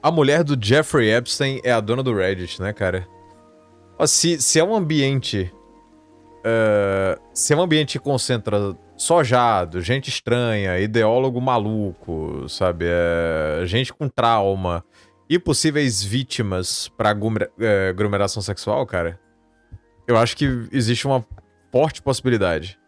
A mulher do Jeffrey Epstein é a dona do Reddit, né, cara? Ó, se é um ambiente... se é um ambiente que concentra só jado, gente estranha, ideólogo maluco, sabe? Gente com trauma e possíveis vítimas pra aglomeração sexual, cara, eu acho que existe uma forte possibilidade.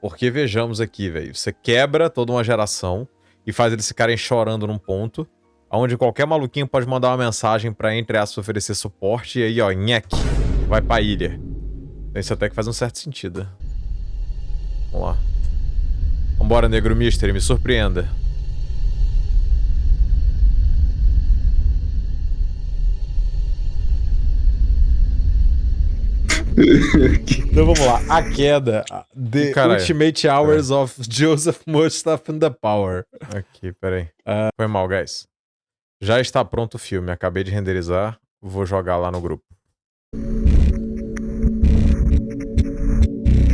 Porque vejamos aqui, velho, você quebra toda uma geração e faz eles ficarem chorando num ponto onde qualquer maluquinho pode mandar uma mensagem pra, entre aspas, oferecer suporte e aí, ó, nheque, vai pra ilha. Isso até que faz um certo sentido. Vamos lá. Vambora, Negro Mystery, me surpreenda. Então vamos lá. A queda. The Ultimate Hours of Joseph Mustaf and the Power. Aqui, peraí. Foi mal, guys. Já está pronto o filme. Acabei de renderizar. Vou jogar lá no grupo.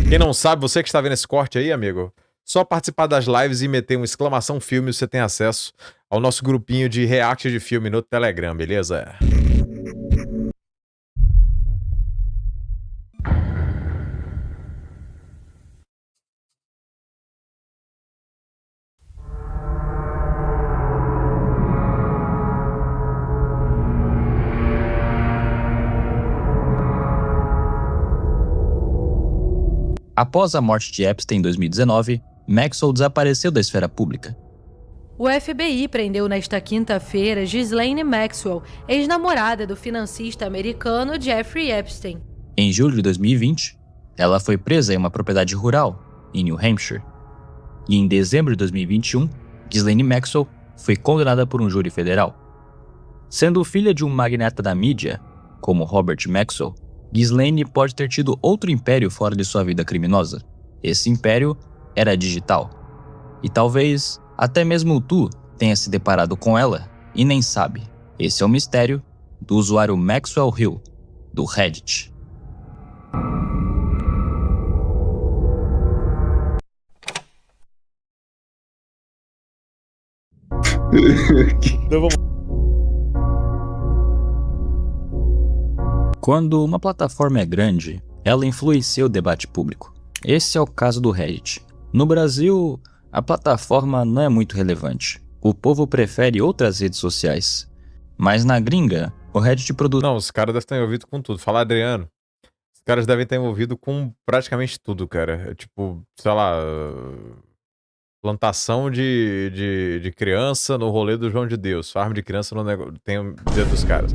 Quem não sabe, você que está vendo esse corte aí, amigo, só participar das lives e meter um exclamação filme, você tem acesso ao nosso grupinho de react de filme no Telegram, beleza? Após a morte de Epstein em 2019, Maxwell desapareceu da esfera pública. O FBI prendeu nesta quinta-feira Ghislaine Maxwell, ex-namorada do financista americano Jeffrey Epstein. Em julho de 2020, ela foi presa em uma propriedade rural, em New Hampshire. E em dezembro de 2021, Ghislaine Maxwell foi condenada por um júri federal. Sendo filha de um magnata da mídia, como Robert Maxwell, Ghislaine pode ter tido outro império fora de sua vida criminosa. Esse império era digital. E talvez até mesmo tu tenha se deparado com ela e nem sabe. Esse é o mistério do usuário Maxwell Hill, do Reddit. Então vamos. Quando uma plataforma é grande, ela influencia o debate público. Esse é o caso do Reddit. No Brasil, a plataforma não é muito relevante. O povo prefere outras redes sociais. Mas na gringa, o Reddit produz... Não, os caras devem estar envolvidos com tudo. Fala, Adriano. Os caras devem estar envolvidos com praticamente tudo, cara. Tipo, sei lá... Plantação de criança no rolê do João de Deus. Farm de criança no negócio. Tem o dedo dos caras.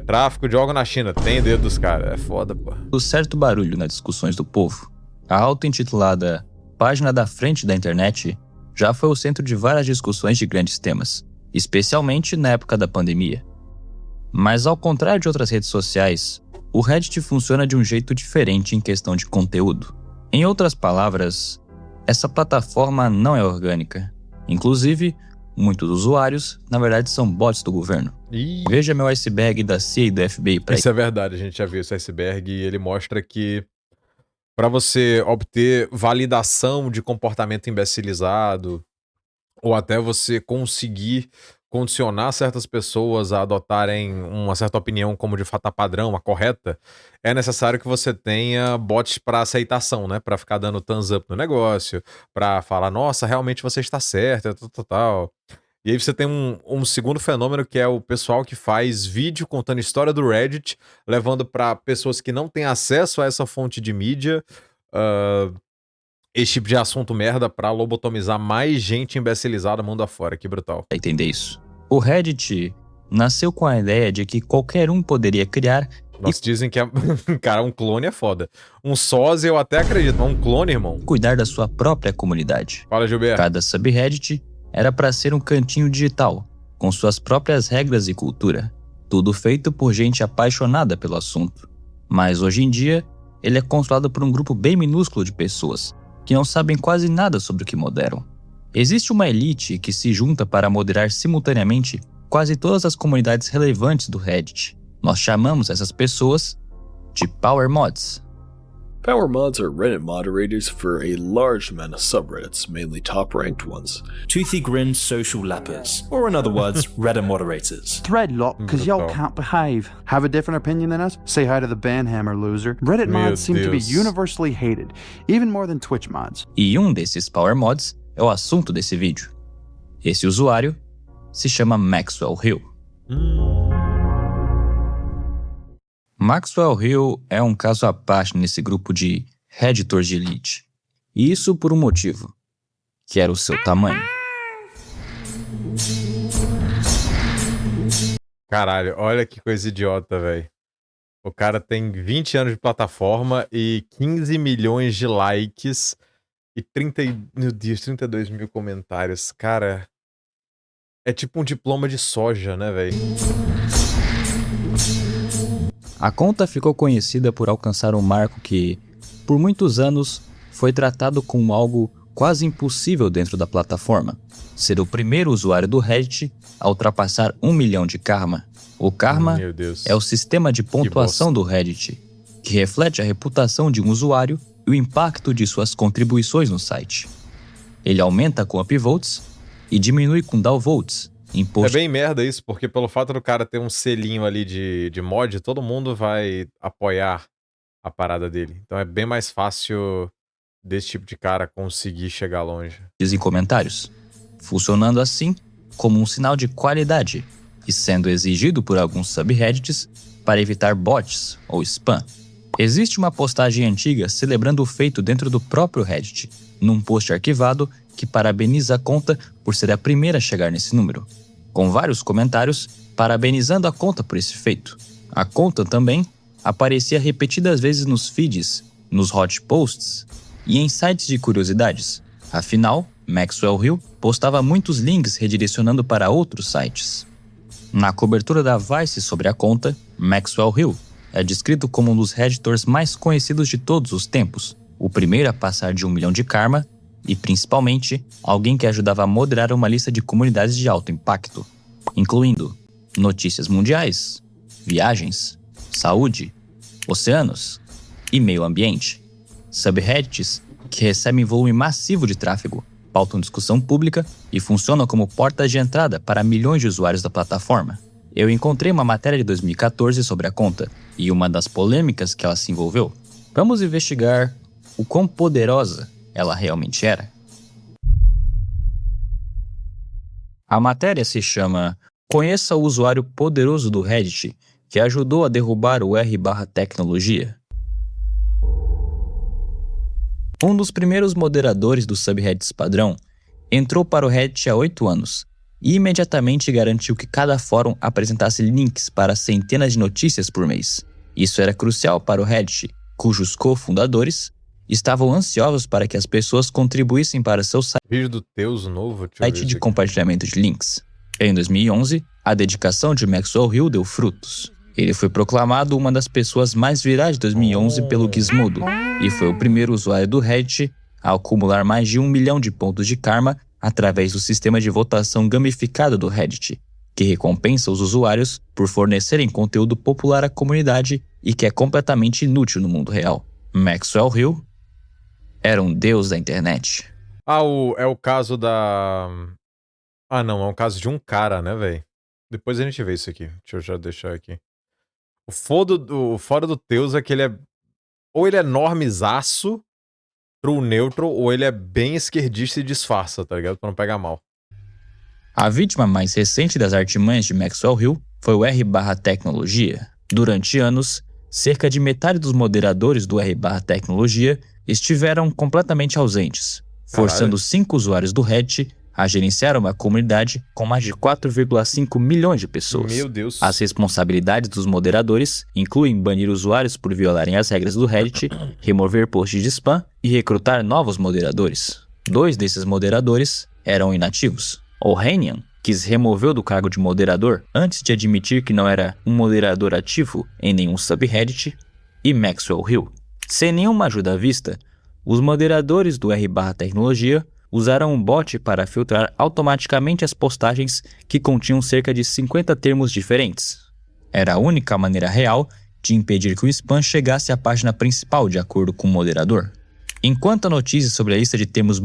Tráfico de órgão na China. Tem o dedo dos caras. É foda, pô. certo barulho nas discussões do povo. A auto-intitulada Página da Frente da Internet já foi o centro de várias discussões de grandes temas, especialmente na época da pandemia. Mas ao contrário de outras redes sociais, o Reddit funciona de um jeito diferente em questão de conteúdo. Em outras palavras, essa plataforma não é orgânica. Inclusive, muitos usuários, na verdade, são bots do governo. Veja meu iceberg da CIA e do FBI para isso. É verdade, a gente já viu esse iceberg e ele mostra que para você obter validação de comportamento imbecilizado ou até você conseguir condicionar certas pessoas a adotarem uma certa opinião como de fato padrão, a correta, é necessário que você tenha bots para aceitação, né? Para ficar dando thumbs up no negócio, para falar, nossa, realmente você está certo, tal. E aí você tem um segundo fenômeno que é o pessoal que faz vídeo contando história do Reddit, levando para pessoas que não têm acesso a essa fonte de mídia, esse tipo de assunto merda pra lobotomizar mais gente imbecilizada mundo afora. Que brutal. Entender isso. O Reddit nasceu com a ideia de que qualquer um poderia criar... Nossa, dizem que cara, um clone é foda. Um sósia eu até acredito, mas um clone, irmão? Cuidar da sua própria comunidade. Fala, Gilberto. Cada subreddit era para ser um cantinho digital, com suas próprias regras e cultura. Tudo feito por gente apaixonada pelo assunto. Mas hoje em dia, ele é controlado por um grupo bem minúsculo de pessoas, que não sabem quase nada sobre o que moderam. Existe uma elite que se junta para moderar simultaneamente quase todas as comunidades relevantes do Reddit. Nós chamamos essas pessoas de Power Mods. Power mods are Reddit moderators for a large amount of subreddits, mainly top-ranked ones. Toothy grin social lappers, or in other words, Reddit moderators. Threadlock, because y'all can't behave. Have a different opinion than us? Say hi to the Banhammer, loser. Reddit mods seem to be universally hated, even more than Twitch mods. E um desses Power Mods é o assunto desse vídeo. Esse usuário se chama Maxwell Hill. Maxwell Hill é um caso à parte nesse grupo de Redditors de elite. E isso por um motivo, que era o seu tamanho. Caralho, olha que coisa idiota, velho. O cara tem 20 anos de plataforma e 15 milhões de likes e 32 mil comentários. Cara, é tipo um diploma de soja, né, velho? A conta ficou conhecida por alcançar um marco que, por muitos anos, foi tratado como algo quase impossível dentro da plataforma. Ser o primeiro usuário do Reddit a ultrapassar 1 milhão de karma. O karma é o sistema de pontuação do Reddit, que reflete a reputação de um usuário e o impacto de suas contribuições no site. Ele aumenta com upvotes e diminui com downvotes. É bem merda isso, porque pelo fato do cara ter um selinho ali de mod, todo mundo vai apoiar a parada dele. Então é bem mais fácil desse tipo de cara conseguir chegar longe. Em comentários, funcionando assim como um sinal de qualidade e sendo exigido por alguns subreddits para evitar bots ou spam. Existe uma postagem antiga celebrando o feito dentro do próprio Reddit, num post arquivado que parabeniza a conta por ser a primeira a chegar nesse número, com vários comentários parabenizando a conta por esse feito. A conta também aparecia repetidas vezes nos feeds, nos hot posts e em sites de curiosidades. Afinal, Maxwell Hill postava muitos links redirecionando para outros sites. Na cobertura da Vice sobre a conta, Maxwell Hill é descrito como um dos Redditors mais conhecidos de todos os tempos, o primeiro a passar de 1 milhão de karma e, principalmente, alguém que ajudava a moderar uma lista de comunidades de alto impacto, incluindo notícias mundiais, viagens, saúde, oceanos e meio ambiente. Subreddits que recebem volume massivo de tráfego, pautam discussão pública e funcionam como portas de entrada para milhões de usuários da plataforma. Eu encontrei uma matéria de 2014 sobre a conta e uma das polêmicas que ela se envolveu. Vamos investigar o quão poderosa ela realmente era. A matéria se chama Conheça o usuário poderoso do Reddit que ajudou a derrubar o r/tecnologia. Um dos primeiros moderadores do subreddits padrão entrou para o Reddit há 8 anos e imediatamente garantiu que cada fórum apresentasse links para centenas de notícias por mês. Isso era crucial para o Reddit, cujos cofundadores estavam ansiosos para que as pessoas contribuíssem para seu Vídeo do Teus novo, site de compartilhamento de links. Em 2011, a dedicação de Maxwell Hill deu frutos. Ele foi proclamado uma das pessoas mais virais de 2011 pelo Gizmodo e foi o primeiro usuário do Reddit a acumular mais de 1 milhão de pontos de karma através do sistema de votação gamificado do Reddit, que recompensa os usuários por fornecerem conteúdo popular à comunidade e que é completamente inútil no mundo real. Maxwell Hill era um deus da internet. É o caso da... Ah, não, é um caso de um cara, né, velho? Depois a gente vê isso aqui. Deixa eu já deixar aqui. O fora do Teus é que ele é... Ou ele é normizaço pro neutral, ou ele é bem esquerdista e disfarça, tá ligado? Pra não pegar mal. A vítima mais recente das artimanhas de Maxwell Hill foi o r/tecnologia. Durante anos, cerca de metade dos moderadores do r/tecnologia estiveram completamente ausentes, forçando 5 usuários do Reddit a gerenciar uma comunidade com mais de 4,5 milhões de pessoas. Meu Deus. As responsabilidades dos moderadores incluem banir usuários por violarem as regras do Reddit, remover posts de spam e recrutar novos moderadores. 2 desses moderadores eram inativos. Ohanian, que se removeu do cargo de moderador antes de admitir que não era um moderador ativo em nenhum subreddit, e Maxwell Hill. Sem nenhuma ajuda à vista, os moderadores do r/tecnologia usaram um bot para filtrar automaticamente as postagens que continham cerca de 50 termos diferentes. Era a única maneira real de impedir que o spam chegasse à página principal, de acordo com o moderador. Enquanto a notícia sobre a lista de termos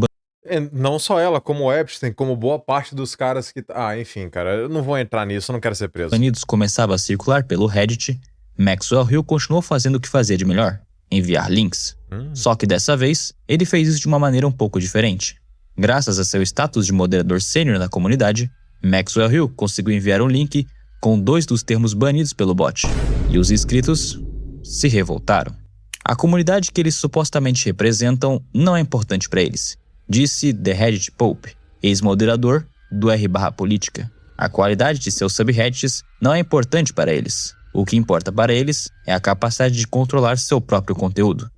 Não só ela, como o Epstein, como boa parte dos caras que... enfim, cara, eu não vou entrar nisso, eu não quero ser preso. banidos começava a circular pelo Reddit, Maxwell Hill continuou fazendo o que fazia de melhor, enviar links. Só que dessa vez, ele fez isso de uma maneira um pouco diferente. Graças a seu status de moderador sênior na comunidade, Maxwell Hill conseguiu enviar um link com 2 dos termos banidos pelo bot, e os inscritos se revoltaram. A comunidade que eles supostamente representam não é importante para eles, disse The Reddit Pope, ex-moderador do r/política. A qualidade de seus subreddits não é importante para eles. O que importa para eles é a capacidade de controlar seu próprio conteúdo.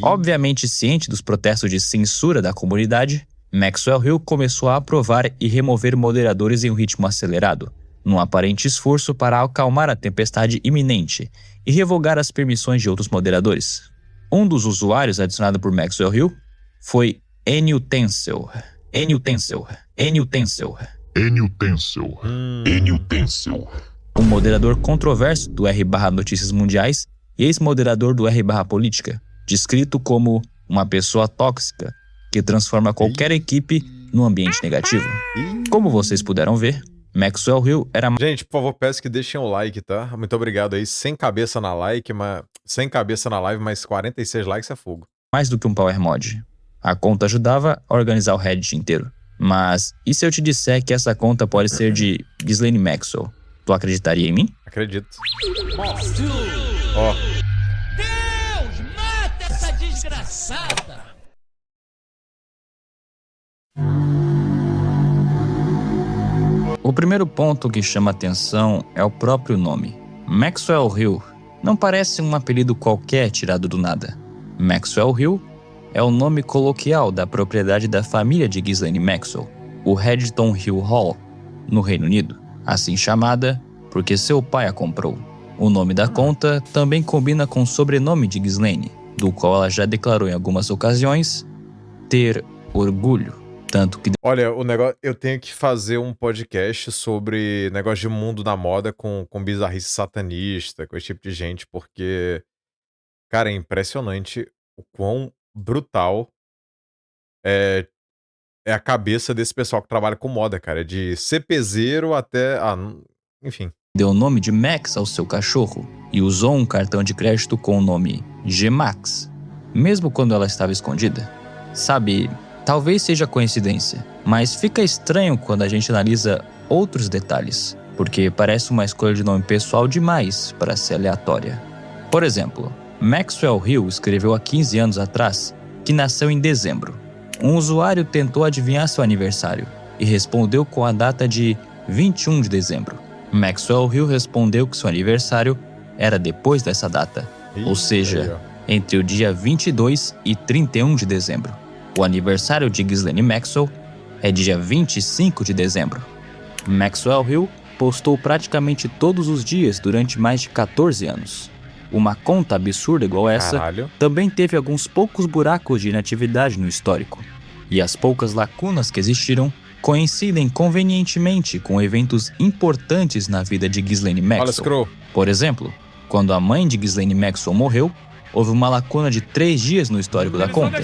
Obviamente ciente dos protestos de censura da comunidade, Maxwell Hill começou a aprovar e remover moderadores em um ritmo acelerado, num aparente esforço para acalmar a tempestade iminente e revogar as permissões de outros moderadores. Um dos usuários adicionado por Maxwell Hill foi Enio Tencel. Um moderador controverso do r/Notícias Mundiais e ex-moderador do r/Política, descrito como uma pessoa tóxica que transforma qualquer equipe num ambiente negativo. Como vocês puderam ver, Maxwell Hill era... Gente, por favor, peço que deixem o like, tá? Muito obrigado aí. Sem cabeça na live, mas 46 likes é fogo. mais do que um power mod. A conta ajudava a organizar o Reddit inteiro. Mas e se eu te disser que essa conta pode ser de Ghislaine Maxwell? Tu acreditaria em mim? Acredito. Ó. Deus, mata essa desgraçada! O primeiro ponto que chama atenção é o próprio nome. Maxwell Hill não parece um apelido qualquer tirado do nada. Maxwell Hill é o nome coloquial da propriedade da família de Ghislaine Maxwell, o Haddington Hill Hall, no Reino Unido, assim chamada porque seu pai a comprou. O nome da conta também combina com o sobrenome de Ghislaine, do qual ela já declarou em algumas ocasiões ter orgulho. Tanto que... Olha, o negócio, eu tenho que fazer um podcast sobre negócio de mundo da moda com bizarrice satanista, com esse tipo de gente, porque, cara, é impressionante o quão brutal é a cabeça desse pessoal que trabalha com moda, cara. De CPZero até... enfim. Deu o nome de Max ao seu cachorro e usou um cartão de crédito com o nome G-Max, mesmo quando ela estava escondida. Sabe, talvez seja coincidência, mas fica estranho quando a gente analisa outros detalhes, porque parece uma escolha de nome pessoal demais para ser aleatória. Por exemplo, Maxwell Hill escreveu há 15 anos atrás que nasceu em dezembro. Um usuário tentou adivinhar seu aniversário e respondeu com a data de 21 de dezembro. Maxwell Hill respondeu que seu aniversário era depois dessa data, ou seja, entre o dia 22 e 31 de dezembro. O aniversário de Ghislaine Maxwell é dia 25 de dezembro. Maxwell Hill postou praticamente todos os dias durante mais de 14 anos. Uma conta absurda igual essa também teve alguns poucos buracos de inatividade no histórico. E as poucas lacunas que existiram coincidem convenientemente com eventos importantes na vida de Ghislaine Maxwell. Por exemplo, quando a mãe de Ghislaine Maxwell morreu, houve uma lacuna de 3 dias no histórico da conta.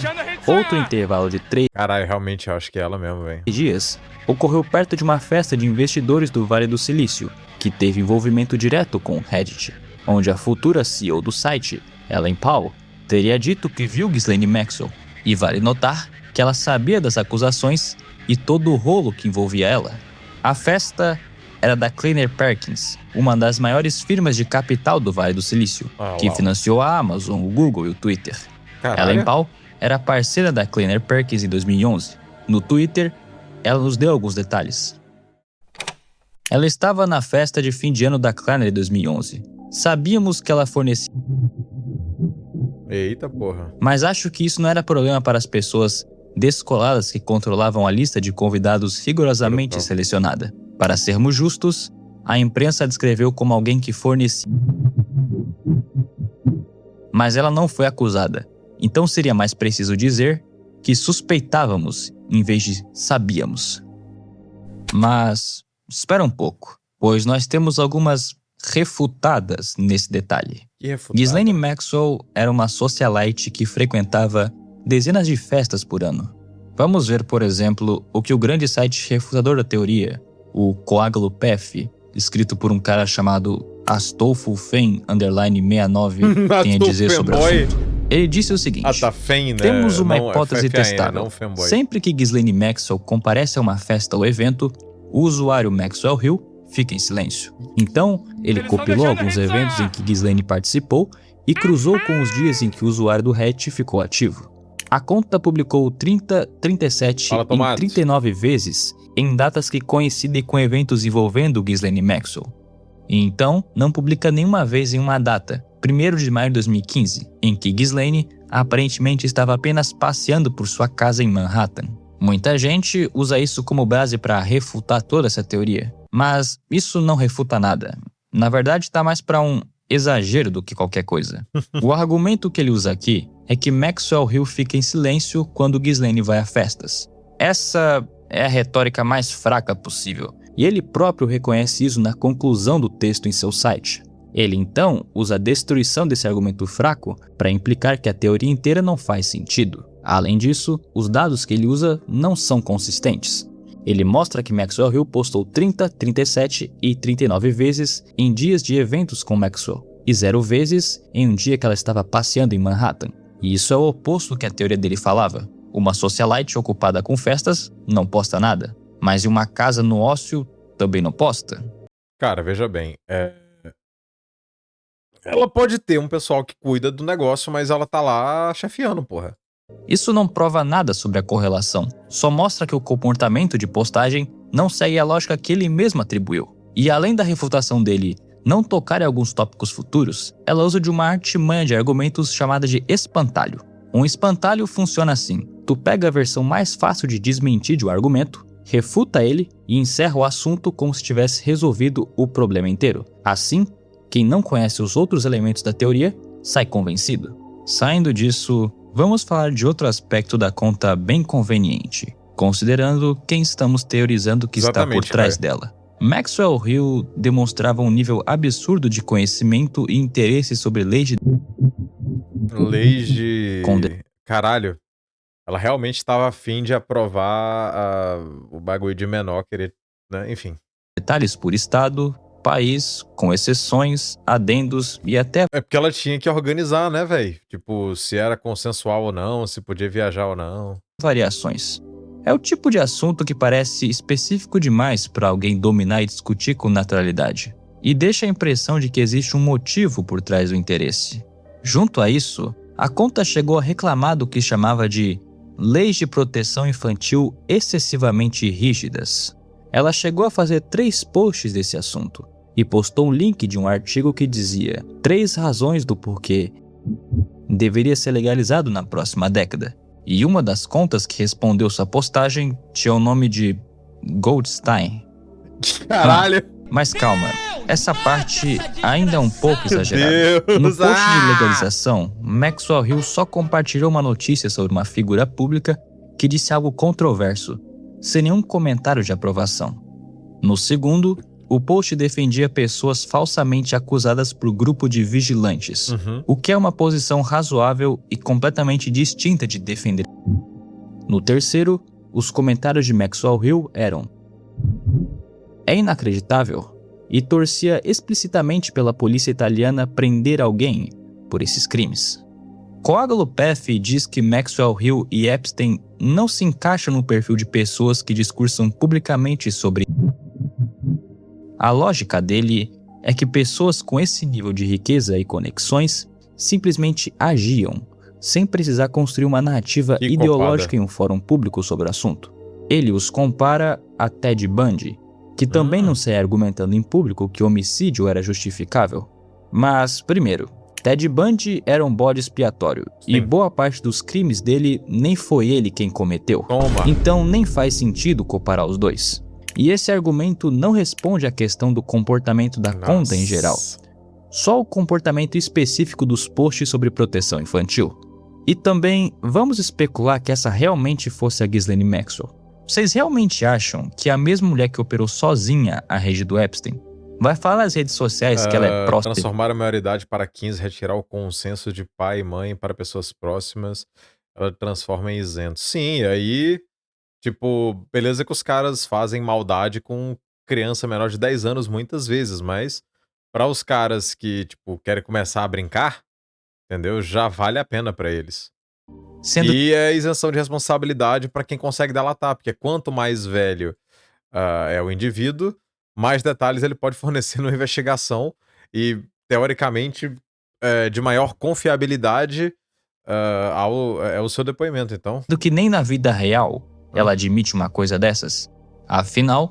Outro intervalo de 3 Caralho, realmente eu acho que é ela mesmo, velho. dias ocorreu perto de uma festa de investidores do Vale do Silício, que teve envolvimento direto com o Reddit, onde a futura CEO do site, Ellen Pao, teria dito que viu Ghislaine Maxwell, e vale notar que ela sabia das acusações e todo o rolo que envolvia ela. A festa era da Kleiner Perkins, uma das maiores firmas de capital do Vale do Silício, que financiou a Amazon, o Google e o Twitter. Ellen Pao era parceira da Kleiner Perkins em 2011. No Twitter, ela nos deu alguns detalhes. Ela estava na festa de fim de ano da Kleiner em 2011. Sabíamos que ela fornecia... Eita porra. Mas acho que isso não era problema para as pessoas descoladas que controlavam a lista de convidados rigorosamente selecionada. Para sermos justos, a imprensa a descreveu como alguém que fornecia... Mas ela não foi acusada, então seria mais preciso dizer que suspeitávamos em vez de sabíamos. Mas espera um pouco, pois nós temos algumas refutadas nesse detalhe. Que refutada. Ghislaine Maxwell era uma socialite que frequentava dezenas de festas por ano. Vamos ver, por exemplo, o que o grande site refutador da teoria, o Coágulo PF, escrito por um cara chamado Astolfo Fen _69, tem a dizer sobre o assunto. Ele disse o seguinte: tá Fen, né? Temos uma Não, hipótese FFAN, testável. não fanboy. Sempre que Ghislaine Maxwell comparece a uma festa ou evento, o usuário Maxwell Hill fica em silêncio. Então, ele compilou alguns eventos em que Ghislaine participou e cruzou com os dias em que o usuário do Hatch ficou ativo. A conta publicou 30, 37 e 39 vezes em datas que coincidem com eventos envolvendo Ghislaine Maxwell. E então, não publica nenhuma vez em uma data, 1º de maio de 2015, em que Ghislaine aparentemente estava apenas passeando por sua casa em Manhattan. Muita gente usa isso como base para refutar toda essa teoria, mas isso não refuta nada. Na verdade, está mais para um exagero do que qualquer coisa. O argumento que ele usa aqui é que Maxwell Hill fica em silêncio quando Ghislaine vai a festas. Essa é a retórica mais fraca possível, e ele próprio reconhece isso na conclusão do texto em seu site. Ele então usa a destruição desse argumento fraco para implicar que a teoria inteira não faz sentido. Além disso, os dados que ele usa não são consistentes. Ele mostra que Maxwell Hill postou 30, 37 e 39 vezes em dias de eventos com Maxwell, e 0 vezes em um dia que ela estava passeando em Manhattan. E isso é o oposto do que a teoria dele falava. Uma socialite ocupada com festas não posta nada, mas em uma casa no ócio também não posta. Cara, veja bem, ela pode ter um pessoal que cuida do negócio, mas ela tá lá chefiando, porra. Isso não prova nada sobre a correlação, só mostra que o comportamento de postagem não segue a lógica que ele mesmo atribuiu. E além da refutação dele não tocar em alguns tópicos futuros, ela usa de uma artimanha de argumentos chamada de espantalho. Um espantalho funciona assim: tu pega a versão mais fácil de desmentir de um argumento, refuta ele e encerra o assunto como se tivesse resolvido o problema inteiro. Assim, quem não conhece os outros elementos da teoria sai convencido. Saindo disso, vamos falar de outro aspecto da conta bem conveniente, considerando quem estamos teorizando que está por trás dela. Maxwell Hill demonstrava um nível absurdo de conhecimento e interesse sobre leis de... Caralho. Ela realmente estava afim de aprovar o bagulho de menor querer, né? Enfim. Detalhes por estado, país, com exceções, adendos e até... É porque ela tinha que organizar, né, velho? Tipo, se era consensual ou não, se podia viajar ou não. Variações. É o tipo de assunto que parece específico demais para alguém dominar e discutir com naturalidade, e deixa a impressão de que existe um motivo por trás do interesse. Junto a isso, a conta chegou a reclamar do que chamava de leis de proteção infantil excessivamente rígidas. Ela chegou a fazer 3 posts desse assunto, e postou um link de um artigo que dizia 3 razões do porquê deveria ser legalizado na próxima década. E uma das contas que respondeu sua postagem tinha o nome de Goldstein. Caralho! Mas calma, essa parte ainda é um pouco exagerada. No post de legalização, Maxwell Hill só compartilhou uma notícia sobre uma figura pública que disse algo controverso, sem nenhum comentário de aprovação. No segundo, o post defendia pessoas falsamente acusadas por grupo de vigilantes, o que é uma posição razoável e completamente distinta de defender. No terceiro, os comentários de Maxwell Hill eram: é inacreditável, e torcia explicitamente pela polícia italiana prender alguém por esses crimes. Coágulo PF diz que Maxwell Hill e Epstein não se encaixam no perfil de pessoas que discursam publicamente sobre... A lógica dele é que pessoas com esse nível de riqueza e conexões simplesmente agiam, sem precisar construir uma narrativa ideológica em um fórum público sobre o assunto. Ele os compara a Ted Bundy, que também não sai argumentando em público que homicídio era justificável. Mas, primeiro, Ted Bundy era um bode expiatório, e boa parte dos crimes dele nem foi ele quem cometeu. Então nem faz sentido comparar os dois. E esse argumento não responde à questão do comportamento da conta em geral, só o comportamento específico dos posts sobre proteção infantil. E também vamos especular que essa realmente fosse a Ghislaine Maxwell. Vocês realmente acham que a mesma mulher que operou sozinha a rede do Epstein Vai falar nas redes sociais que ela é próspera. Transformar a maioridade para 15, retirar o consenso de pai e mãe para pessoas próximas, ela transforma em isento. Sim, aí, tipo, beleza que os caras fazem maldade com criança menor de 10 anos muitas vezes, mas para os caras que, tipo, querem começar a brincar, entendeu? Já vale a pena para eles. E é isenção de responsabilidade para quem consegue delatar, porque quanto mais velho é o indivíduo, mais detalhes ele pode fornecer numa investigação e, teoricamente, de maior confiabilidade ao seu depoimento, então. Do que nem na vida real ela admite uma coisa dessas. Afinal,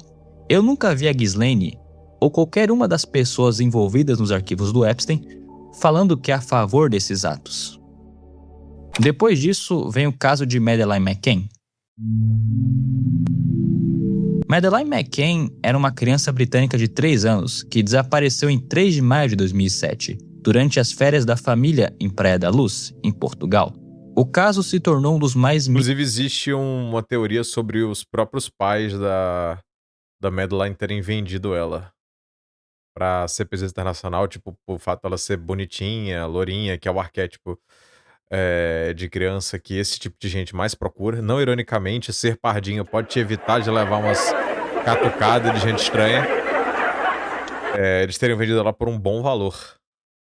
eu nunca vi a Ghislaine ou qualquer uma das pessoas envolvidas nos arquivos do Epstein falando que é a favor desses atos. Depois disso, vem o caso de Madeleine McCann. Madeleine McCann era uma criança britânica de 3 anos que desapareceu em 3 de maio de 2007, durante as férias da família em Praia da Luz, em Portugal. O caso se tornou um dos mais... Inclusive, existe uma teoria sobre os próprios pais da Madeleine terem vendido ela pra ser pesquisa internacional, tipo, por fato dela ser bonitinha, lourinha, que é o arquétipo de criança que esse tipo de gente mais procura. Não ironicamente, ser pardinho pode te evitar de levar umas catucadas de gente estranha. Eles teriam vendido ela por um bom valor.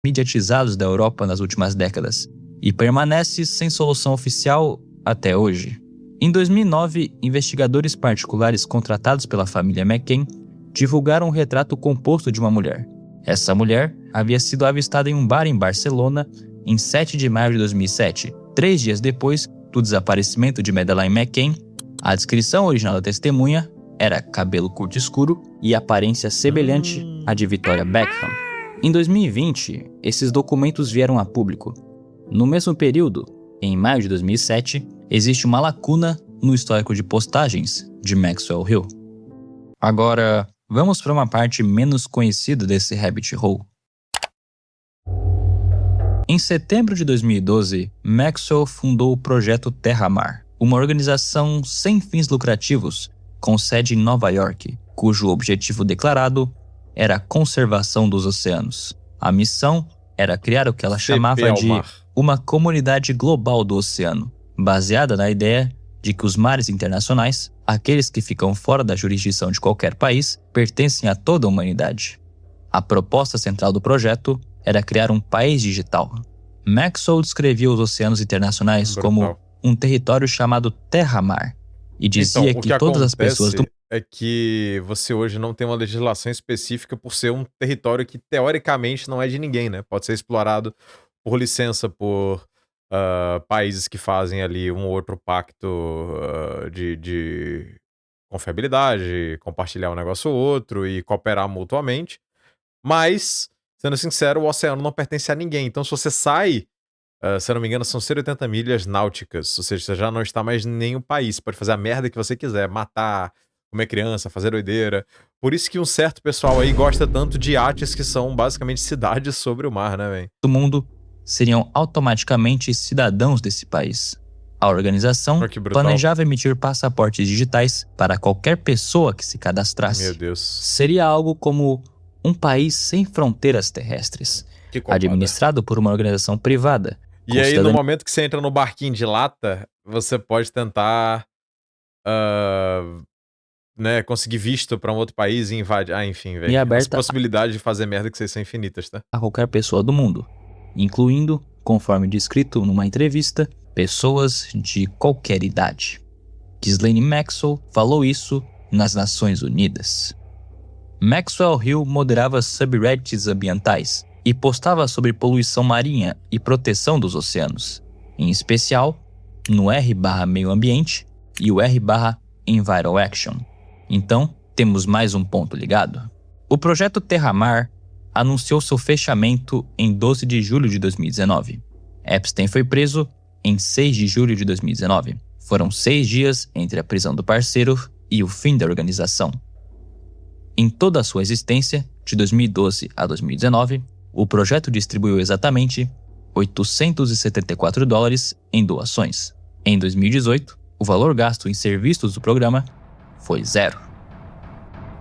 Mediatizados da Europa nas últimas décadas e permanece sem solução oficial até hoje. Em 2009, investigadores particulares contratados pela família McCann divulgaram um retrato composto de uma mulher. Essa mulher havia sido avistada em um bar em Barcelona em 7 de maio de 2007, 3 dias depois do desaparecimento de Madeleine McCann. A descrição original da testemunha era cabelo curto escuro e aparência semelhante à de Victoria Beckham. Em 2020, esses documentos vieram a público. No mesmo período, em maio de 2007, existe uma lacuna no histórico de postagens de Maxwell Hill. Agora, vamos para uma parte menos conhecida desse rabbit hole. Em setembro de 2012, Maxwell fundou o Projeto Terra-Mar, uma organização sem fins lucrativos com sede em Nova York, cujo objetivo declarado era a conservação dos oceanos. A missão era criar o que ela chamava de uma comunidade global do oceano, baseada na ideia de que os mares internacionais, aqueles que ficam fora da jurisdição de qualquer país, pertencem a toda a humanidade. A proposta central do projeto era criar um país digital. Maxwell descrevia os oceanos internacionais como um território chamado Terra-Mar e dizia que todas as pessoas do... é que você hoje não tem uma legislação específica por ser um território que teoricamente não é de ninguém, né? Pode ser explorado por licença por países que fazem ali um ou outro pacto de confiabilidade, compartilhar um negócio ou outro e cooperar mutuamente. Mas, sendo sincero, o oceano não pertence a ninguém. Então, se você sai, se eu não me engano, são 180 milhas náuticas. Ou seja, você já não está mais em nenhum país. Você pode fazer a merda que você quiser. Matar, comer criança, fazer doideira. Por isso que um certo pessoal aí gosta tanto de iates que são basicamente cidades sobre o mar, né, velho? Do mundo seriam automaticamente cidadãos desse país. A organização planejava emitir passaportes digitais para qualquer pessoa que se cadastrasse. Meu Deus. Seria algo como um país sem fronteiras terrestres, administrado por uma organização privada. E aí, no momento que você entra no barquinho de lata, você pode tentar conseguir visto pra um outro país e invadir. Enfim, velho. E aberta as possibilidades de fazer merda que vocês são infinitas, tá? A qualquer pessoa do mundo, incluindo, conforme descrito numa entrevista, pessoas de qualquer idade. Ghislaine Maxwell falou isso nas Nações Unidas. Maxwell Hill moderava subreddits ambientais e postava sobre poluição marinha e proteção dos oceanos, em especial no r/meio ambiente e o r/environmental action. Então, temos mais um ponto ligado. O projeto Terra-Mar anunciou seu fechamento em 12 de julho de 2019. Epstein foi preso em 6 de julho de 2019. Foram 6 dias entre a prisão do parceiro e o fim da organização. Em toda a sua existência, de 2012 a 2019, o projeto distribuiu exatamente $874 em doações. Em 2018, o valor gasto em serviços do programa foi 0.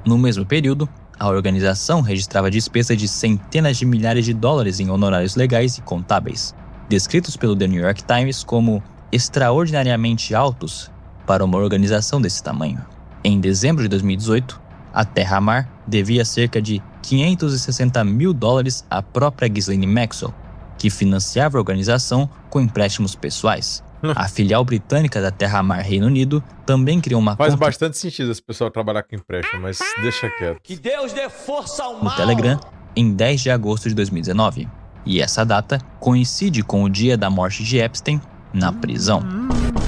No mesmo período, A organização registrava despesas de centenas de milhares de dólares em honorários legais e contábeis, descritos pelo The New York Times como extraordinariamente altos para uma organização desse tamanho. Em dezembro de 2018, a Terra-Mar devia cerca de 560 mil dólares à própria Ghislaine Maxwell, que financiava a organização com empréstimos pessoais. A filial britânica da Terra-Mar Reino Unido também criou uma Faz conta bastante sentido esse pessoal trabalhar com empréstimo, mas deixa quieto. Que Deus dê força ao no mal. Telegram em 10 de agosto de 2019. E essa data coincide com o dia da morte de Epstein na prisão.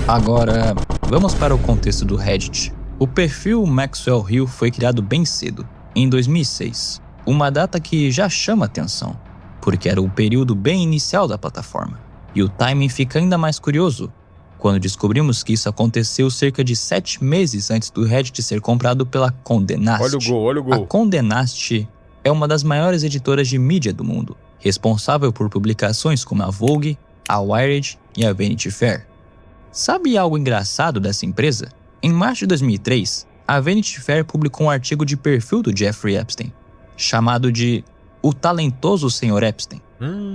Agora, vamos para o contexto do Reddit. O perfil Maxwell Hill foi criado bem cedo, em 2006. Uma data que já chama atenção, porque era o período bem inicial da plataforma. E o timing fica ainda mais curioso, quando descobrimos que isso aconteceu cerca de 7 meses antes do Reddit ser comprado pela Condé Nast. Olha o gol. A Condé Nast é uma das maiores editoras de mídia do mundo, responsável por publicações como a Vogue, a Wired e a Vanity Fair. Sabe algo engraçado dessa empresa? Em março de 2003, a Vanity Fair publicou um artigo de perfil do Jeffrey Epstein, chamado de O Talentoso Sr. Epstein.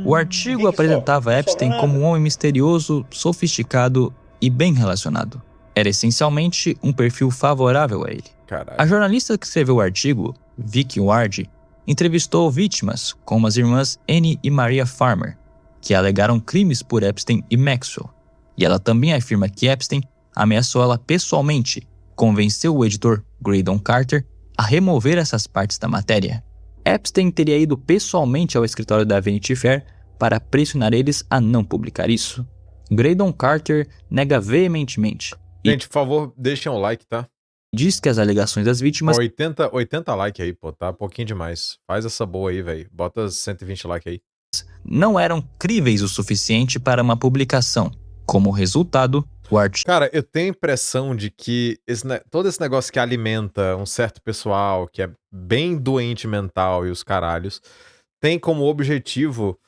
O artigo apresentava Epstein como um homem misterioso, sofisticado e bem relacionado. Era essencialmente um perfil favorável a ele. Caralho. A jornalista que escreveu o artigo, Vicky Ward, entrevistou vítimas como as irmãs Annie e Maria Farmer, que alegaram crimes por Epstein e Maxwell. E ela também afirma que Epstein ameaçou ela pessoalmente, convenceu o editor Graydon Carter a remover essas partes da matéria. Epstein teria ido pessoalmente ao escritório da Vanity Fair para pressionar eles a não publicar isso. Graydon Carter nega veementemente e Gente, por favor, deixem o like, tá? diz que as alegações das vítimas 80 like aí, pô, tá? Pouquinho demais. Faz essa boa aí, velho. Bota 120 like aí. não eram críveis o suficiente para uma publicação. Como resultado, o artigo Cara, eu tenho a impressão de que todo esse negócio que alimenta um certo pessoal, que é bem doente mental e os caralhos, tem como objetivo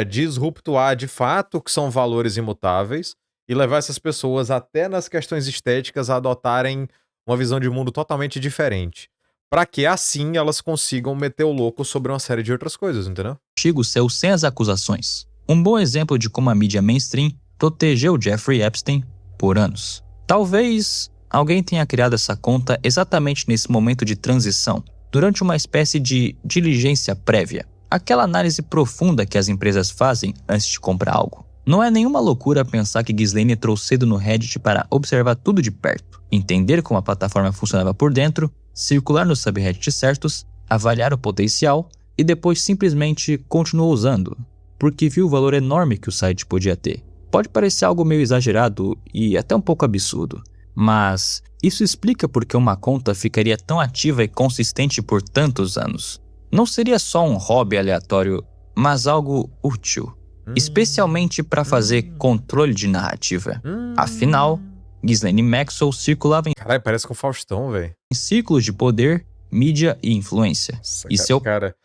disruptuar de fato o que são valores imutáveis e levar essas pessoas até nas questões estéticas a adotarem uma visão de mundo totalmente diferente. Pra que assim elas consigam meter o louco sobre uma série de outras coisas, entendeu? saiu sem as acusações. Um bom exemplo de como a mídia mainstream protegeu Jeffrey Epstein por anos. Talvez alguém tenha criado essa conta exatamente nesse momento de transição, durante uma espécie de diligência prévia, aquela análise profunda que as empresas fazem antes de comprar algo. Não é nenhuma loucura pensar que Ghislaine entrou cedo no Reddit para observar tudo de perto, entender como a plataforma funcionava por dentro, circular nos subreddits certos, avaliar o potencial e depois simplesmente continuou usando, porque viu o valor enorme que o site podia ter. Pode parecer algo meio exagerado e até um pouco absurdo, mas isso explica por que uma conta ficaria tão ativa e consistente por tantos anos. Não seria só um hobby aleatório, mas algo útil, especialmente para fazer controle de narrativa. Afinal, Ghislaine Maxwell circulava Caralho, parece com o Faustão, velho. em círculos de poder, mídia e influência. E seu Cara,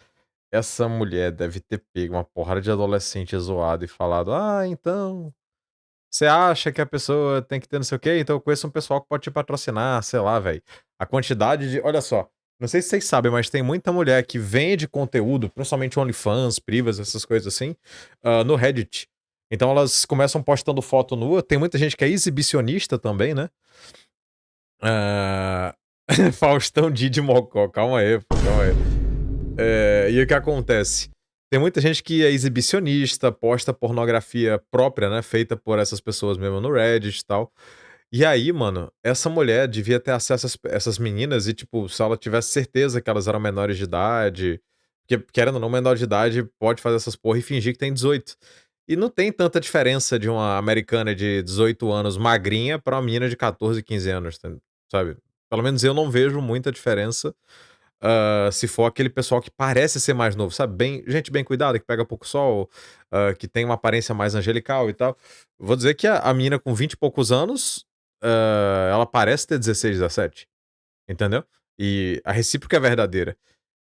essa mulher deve ter pego uma porrada de adolescente zoado e falado: ah, então, você acha que a pessoa tem que ter não sei o quê? Então eu conheço um pessoal que pode te patrocinar, sei lá, velho. A quantidade de... Olha só, não sei se vocês sabem, mas tem muita mulher que vende conteúdo, principalmente OnlyFans, Privas, essas coisas assim, no Reddit. Então elas começam postando foto nua. Tem muita gente que é exibicionista também, né? Faustão Didi Mocó, calma aí, pô, calma aí. E o que acontece? Tem muita gente que é exibicionista, posta pornografia própria, né? Feita por essas pessoas mesmo no Reddit e tal. E aí, mano, essa mulher devia ter acesso a essas meninas e, tipo, se ela tivesse certeza que elas eram menores de idade, porque, querendo ou não, menor de idade pode fazer essas porra e fingir que tem 18. E não tem tanta diferença de uma americana de 18 anos magrinha pra uma menina de 14, 15 anos, sabe? Pelo menos eu não vejo muita diferença. Se for aquele pessoal que parece ser mais novo, sabe? Gente bem cuidada, que pega pouco sol, que tem uma aparência mais angelical e tal. Vou dizer que a menina com 20 e poucos anos, ela parece ter 16, 17. Entendeu? E a recíproca é verdadeira.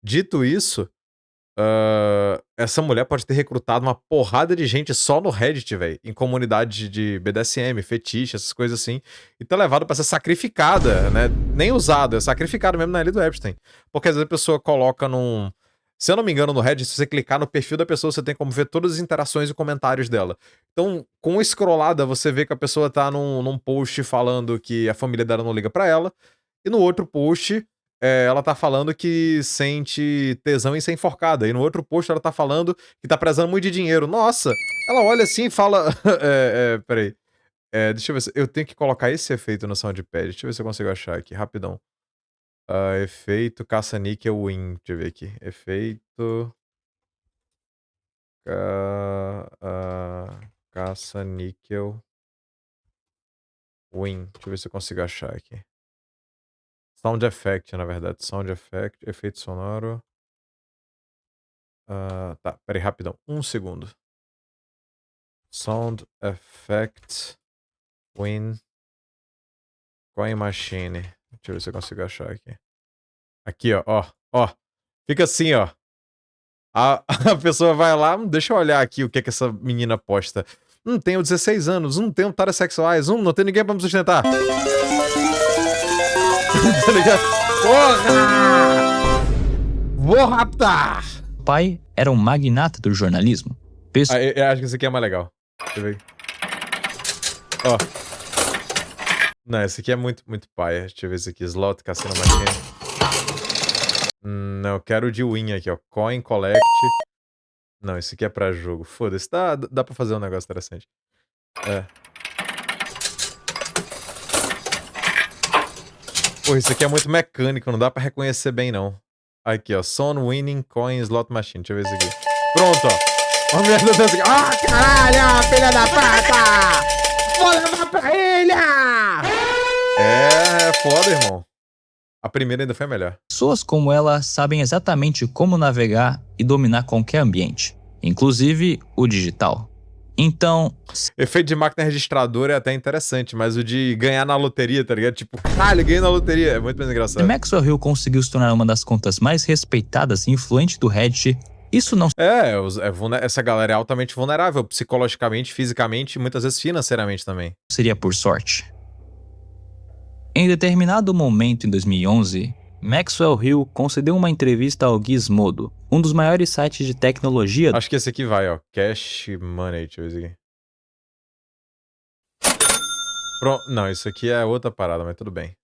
Dito isso, essa mulher pode ter recrutado uma porrada de gente só no Reddit, velho, em comunidade de BDSM, fetiche, essas coisas assim, e ter levado pra ser sacrificada, né? Nem usada, é sacrificada mesmo na ilha do Epstein. Porque às vezes a pessoa coloca num... Se eu não me engano, no Reddit, se você clicar no perfil da pessoa, você tem como ver todas as interações e comentários dela. Então, com uma scrollada, você vê que a pessoa tá num post falando que a família dela não liga pra ela, e no outro post... ela tá falando que sente tesão em ser enforcada. E no outro post ela tá falando que tá precisando muito de dinheiro. Nossa! Ela olha assim e fala... peraí. Deixa eu ver se... Eu tenho que colocar esse efeito no Soundpad. Deixa eu ver se eu consigo achar aqui, rapidão. Efeito caça-níquel win. Deixa eu ver aqui. Efeito... caça-níquel win. Deixa eu ver se eu consigo achar aqui. Sound effect, na verdade. Sound effect, efeito sonoro. Tá, peraí, rapidão. Um segundo. Sound effect win coin machine. Deixa eu ver se eu consigo achar aqui. Aqui, ó. Fica assim, ó. A pessoa vai lá, deixa eu olhar aqui o que essa menina posta. Tenho 16 anos, tenho taras sexuais, não tem ninguém pra me sustentar. Tá ligado? Porra! Vou raptar! O pai era um magnata do jornalismo. Eu acho que esse aqui é mais legal. Deixa eu ver. Ó. Não, esse aqui é muito paia. Deixa eu ver esse aqui. Slot, Cassino Machine. Não, eu quero o de win aqui, ó. Coin Collect. Não, esse aqui é pra jogo. Foda-se. Dá pra fazer um negócio interessante. Pô, isso aqui é muito mecânico. Não dá pra reconhecer bem, não. Aqui, ó. Son Winning Coin Slot Machine. Deixa eu ver isso aqui. Pronto, ó. Ó, merda dessa aqui. Caralho, filha da prata! Vou levar pra ilha! É foda, irmão. A primeira ainda foi melhor. Pessoas como ela sabem exatamente como navegar e dominar qualquer ambiente, inclusive o digital. Então... Efeito de máquina registradora é até interessante, mas o de ganhar na loteria, tá ligado? Tipo, caralho, ganhei na loteria. É muito mais engraçado. Maxwell Hill conseguiu se tornar uma das contas mais respeitadas e influentes do Reddit. Isso não... essa galera é altamente vulnerável, psicologicamente, fisicamente e muitas vezes financeiramente também. Seria por sorte. Em determinado momento em 2011, Maxwell Hill concedeu uma entrevista ao Gizmodo, um dos maiores sites de tecnologia... Acho que esse aqui vai, ó. Cash Money, deixa eu ver isso aqui. Pronto. Não, isso aqui é outra parada, mas tudo bem.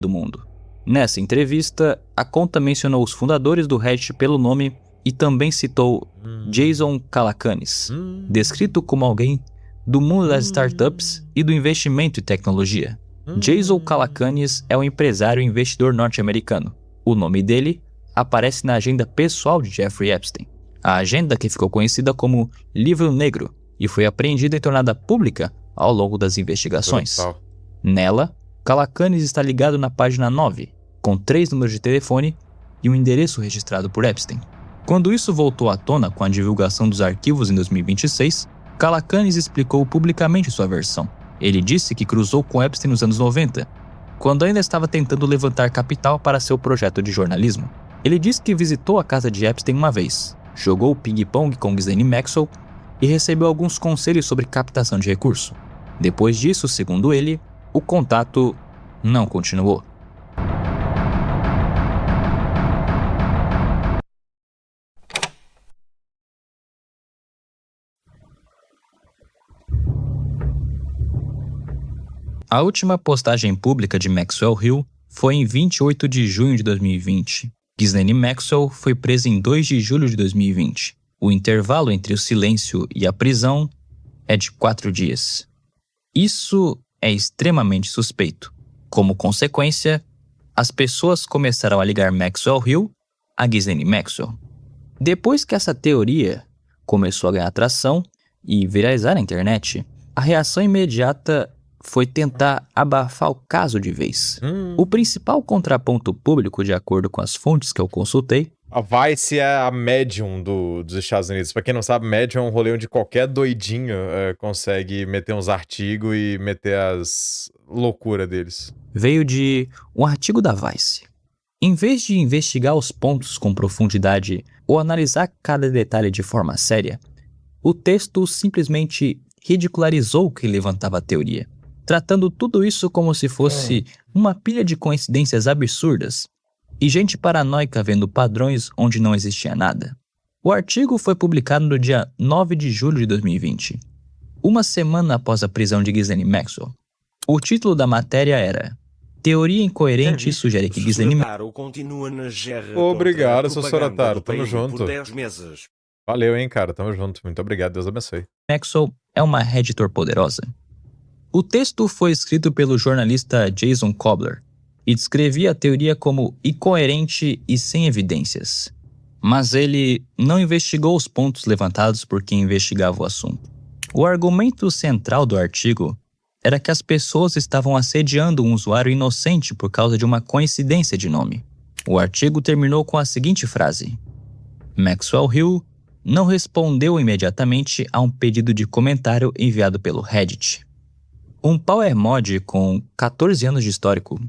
...do mundo. Nessa entrevista, a conta mencionou os fundadores do Reddit pelo nome e também citou Jason Calacanis, descrito como alguém do mundo das startups e do investimento em tecnologia. Jason Calacanis é um empresário e investidor norte-americano. O nome dele aparece na agenda pessoal de Jeffrey Epstein. A agenda que ficou conhecida como Livro Negro e foi apreendida e tornada pública ao longo das investigações. Nela, Calacanis está ligado na página 9, com 3 números de telefone e um endereço registrado por Epstein. Quando isso voltou à tona com a divulgação dos arquivos em 2026, Calacanis explicou publicamente sua versão. Ele disse que cruzou com Epstein nos anos 90, quando ainda estava tentando levantar capital para seu projeto de jornalismo. Ele disse que visitou a casa de Epstein uma vez, jogou ping-pong com Ghislaine Maxwell e recebeu alguns conselhos sobre captação de recurso. Depois disso, segundo ele, o contato não continuou. A última postagem pública de Maxwell Hill foi em 28 de junho de 2020. Ghislaine Maxwell foi presa em 2 de julho de 2020. O intervalo entre o silêncio e a prisão é de 4 dias. Isso é extremamente suspeito. Como consequência, as pessoas começaram a ligar Maxwell Hill a Ghislaine Maxwell. Depois que essa teoria começou a ganhar atração e viralizar na internet, a reação imediata foi tentar abafar o caso de vez. O principal contraponto público, de acordo com as fontes que eu consultei... A Vice é a Medium dos Estados Unidos. Pra quem não sabe, Medium é um rolê onde qualquer doidinho consegue meter uns artigos e meter as loucuras deles. Veio de um artigo da Vice. Em vez de investigar os pontos com profundidade ou analisar cada detalhe de forma séria, o texto simplesmente ridicularizou quem levantava a teoria, tratando tudo isso como se fosse uma pilha de coincidências absurdas e gente paranoica vendo padrões onde não existia nada. O artigo foi publicado no dia 9 de julho de 2020, uma semana após a prisão de Ghislaine Maxwell. O título da matéria era Teoria incoerente sugere que Ghislaine Obrigado, seu Sorataro. Tamo junto. Valeu, hein, cara. Tamo junto. Muito obrigado. Deus abençoe. Maxwell é uma editor poderosa. O texto foi escrito pelo jornalista Jason Kobler e descrevia a teoria como incoerente e sem evidências. Mas ele não investigou os pontos levantados por quem investigava o assunto. O argumento central do artigo era que as pessoas estavam assediando um usuário inocente por causa de uma coincidência de nome. O artigo terminou com a seguinte frase: Maxwell Hill não respondeu imediatamente a um pedido de comentário enviado pelo Reddit. Um power mod com 14 anos de histórico,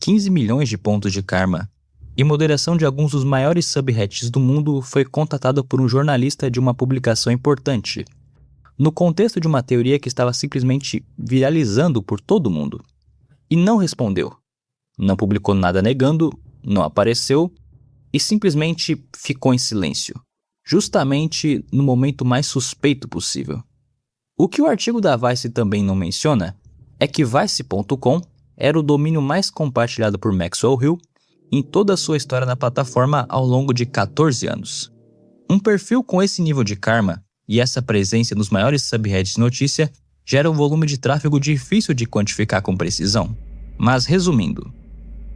15 milhões de pontos de karma e moderação de alguns dos maiores subreddits do mundo foi contatado por um jornalista de uma publicação importante, no contexto de uma teoria que estava simplesmente viralizando por todo mundo. E não respondeu. Não publicou nada negando, não apareceu e simplesmente ficou em silêncio, justamente no momento mais suspeito possível. O que o artigo da Vice também não menciona é que Vice.com era o domínio mais compartilhado por Maxwell Hill em toda a sua história na plataforma ao longo de 14 anos. Um perfil com esse nível de karma e essa presença nos maiores subreddits de notícia gera um volume de tráfego difícil de quantificar com precisão. Mas resumindo,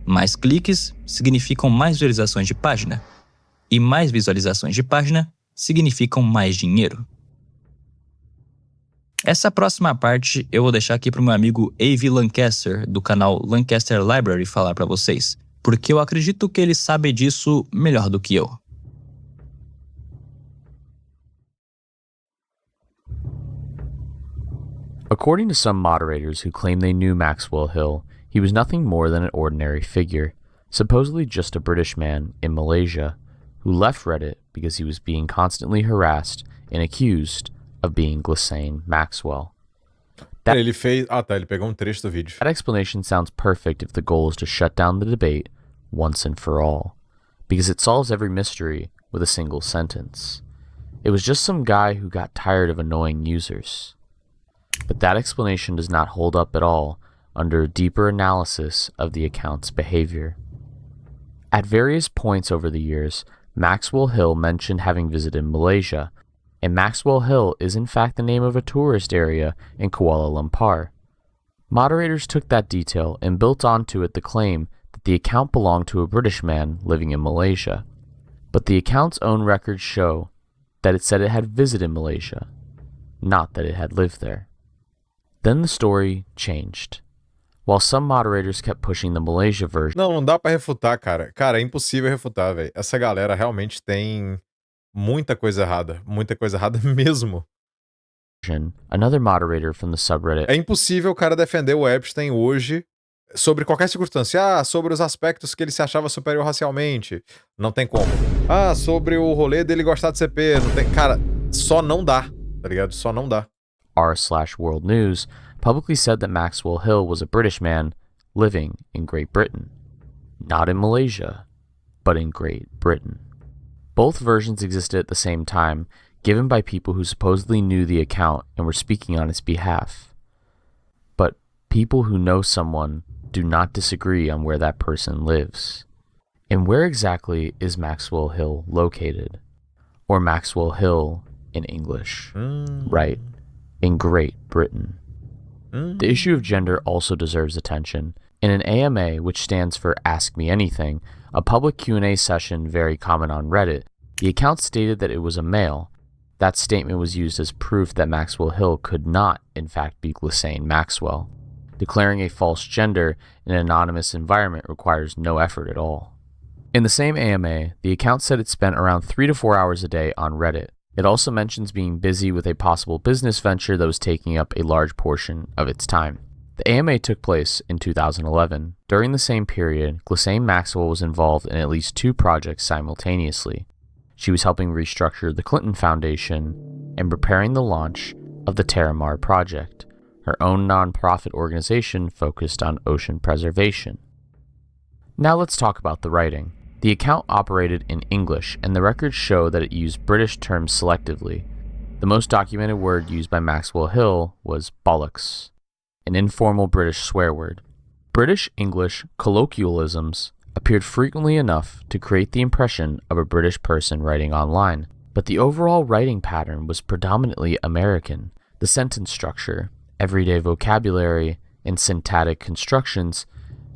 mais cliques significam mais visualizações de página, e mais visualizações de página significam mais dinheiro. Essa próxima parte eu vou deixar aqui para o meu amigo Avi Lancaster, do canal Lancaster Library, falar para vocês, porque eu acredito que ele sabe disso melhor do que eu. According to some moderators who claim they knew Maxwell Hill, he was nothing more than an ordinary figure, supposedly just a British man in Malaysia, who left Reddit because he was being constantly harassed and accused of being Ghislaine Maxwell. Ele pegou um trecho do vídeo. That explanation sounds perfect if the goal is to shut down the debate once and for all, because it solves every mystery with a single sentence. It was just some guy who got tired of annoying users. But that explanation does not hold up at all under a deeper analysis of the account's behavior. At various points over the years, Maxwell Hill mentioned having visited Malaysia, and Maxwell Hill is in fact the name of a tourist area in Kuala Lumpur. Moderators took that detail and built onto it the claim that the account belonged to a British man living in Malaysia. But the account's own records show that it said it had visited Malaysia, not that it had lived there. Then the story changed. While some moderators kept pushing the Malaysia version... Não dá pra refutar, cara. Cara, é impossível refutar, velho. Essa galera realmente tem muita coisa errada mesmo. Another moderator from the subreddit... É impossível o cara defender o Epstein hoje sobre qualquer circunstância. Sobre os aspectos que ele se achava superior racialmente. Não tem como. Sobre o rolê dele gostar de CP. Não tem... Cara, só não dá, tá ligado? Só não dá. r/World News publicly said that Maxwell Hill was a British man living in Great Britain. Not in Malaysia, but in Great Britain. Both versions existed at the same time, given by people who supposedly knew the account and were speaking on its behalf. But people who know someone do not disagree on where that person lives. And where exactly is Maxwell Hill located? Or Maxwell Hill in English? Right. In Great Britain. The issue of gender also deserves attention. In an AMA, which stands for Ask Me Anything, a public Q&A session very common on Reddit, the account stated that it was a male. That statement was used as proof that Maxwell Hill could not, in fact, be Ghislaine Maxwell. Declaring a false gender in an anonymous environment requires no effort at all. In the same AMA, the account said it spent around 3 to 4 hours a day on Reddit. It also mentions being busy with a possible business venture that was taking up a large portion of its time. The The AMA took place in 2011. During the same period, Ghislaine Maxwell was involved in at least 2 projects simultaneously. She was helping restructure the Clinton Foundation and preparing the launch of the Terramar Project, her own nonprofit organization focused on ocean preservation. Now let's talk about the writing. The account operated in English, and the records show that it used British terms selectively. The most documented word used by Maxwell Hill was bollocks, an informal British swear word. British English colloquialisms appeared frequently enough to create the impression of a British person writing online, but the overall writing pattern was predominantly American. The sentence structure, everyday vocabulary, and syntactic constructions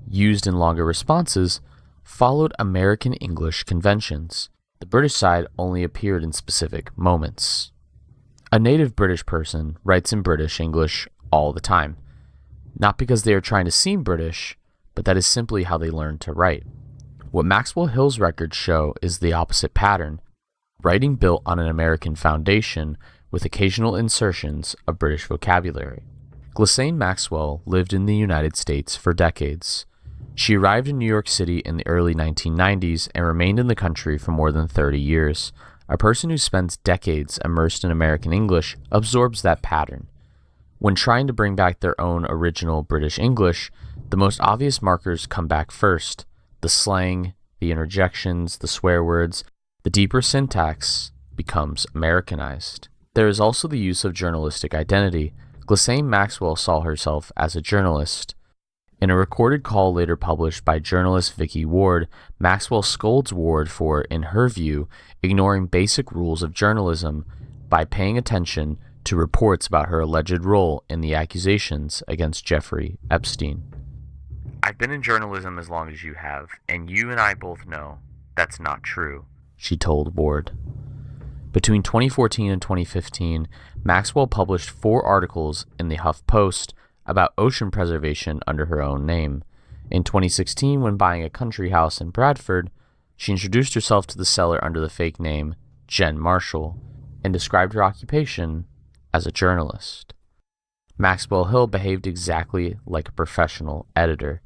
used in longer responses followed American English conventions. The British side only appeared in specific moments. A native British person writes in British English all the time, not because they are trying to seem British, but that is simply how they learn to write. What Maxwell Hill's records show is the opposite pattern, writing built on an American foundation with occasional insertions of British vocabulary. Ghislaine Maxwell lived in the United States for decades. She arrived in New York City in the early 1990s and remained in the country for more than 30 years. A person who spends decades immersed in American English absorbs that pattern. When trying to bring back their own original British English, the most obvious markers come back first. The slang, the interjections, the swear words, the deeper syntax becomes Americanized. There is also the use of journalistic identity. Ghislaine Maxwell saw herself as a journalist. In a recorded call later published by journalist Vicky Ward, Maxwell scolds Ward for, in her view, ignoring basic rules of journalism by paying attention to reports about her alleged role in the accusations against Jeffrey Epstein. "I've been in journalism as long as you have, and you and I both know that's not true," she told Ward. Between 2014 and 2015, Maxwell published 4 articles in the HuffPost about ocean preservation under her own name. In 2016, when buying a country house in Bradford, she introduced herself to the seller under the fake name Jen Marshall and described her occupation as a journalist. Maxwell Hill behaved exactly like a professional editor.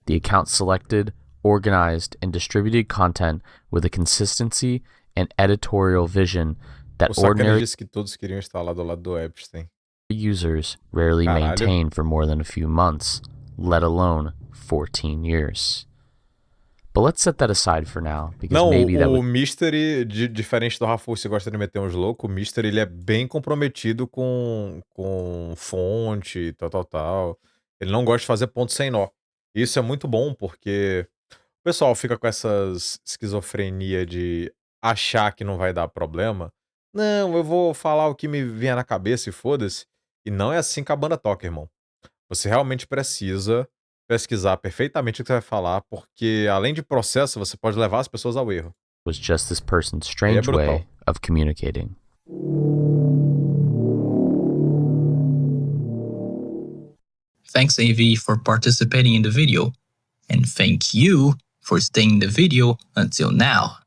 The account selected, organized, and distributed content with a consistency and editorial vision that ordinary disse que todos queriam estar lá do lado do Epstein. Users rarely Caralho. maintain for more than a few months, let alone 14 years. But let's set that aside for now, because Não, maybe that o would... Mystery, diferente do Rafa, você gosta de meter uns loucos, o Mystery ele é bem comprometido com fonte e tal. Ele não gosta de fazer ponto sem nó. Isso é muito bom, porque o pessoal fica com essas esquizofrenia de achar que não vai dar problema. Não, eu vou falar o que me vier na cabeça e foda-se. E não é assim que a banda toca, irmão. Você realmente precisa pesquisar perfeitamente o que você vai falar, porque além de processo, você pode levar as pessoas ao erro. was just this person's strange brutal. way of communicating. Thanks, AV, for participating in the video. And thank you for staying in the video until now.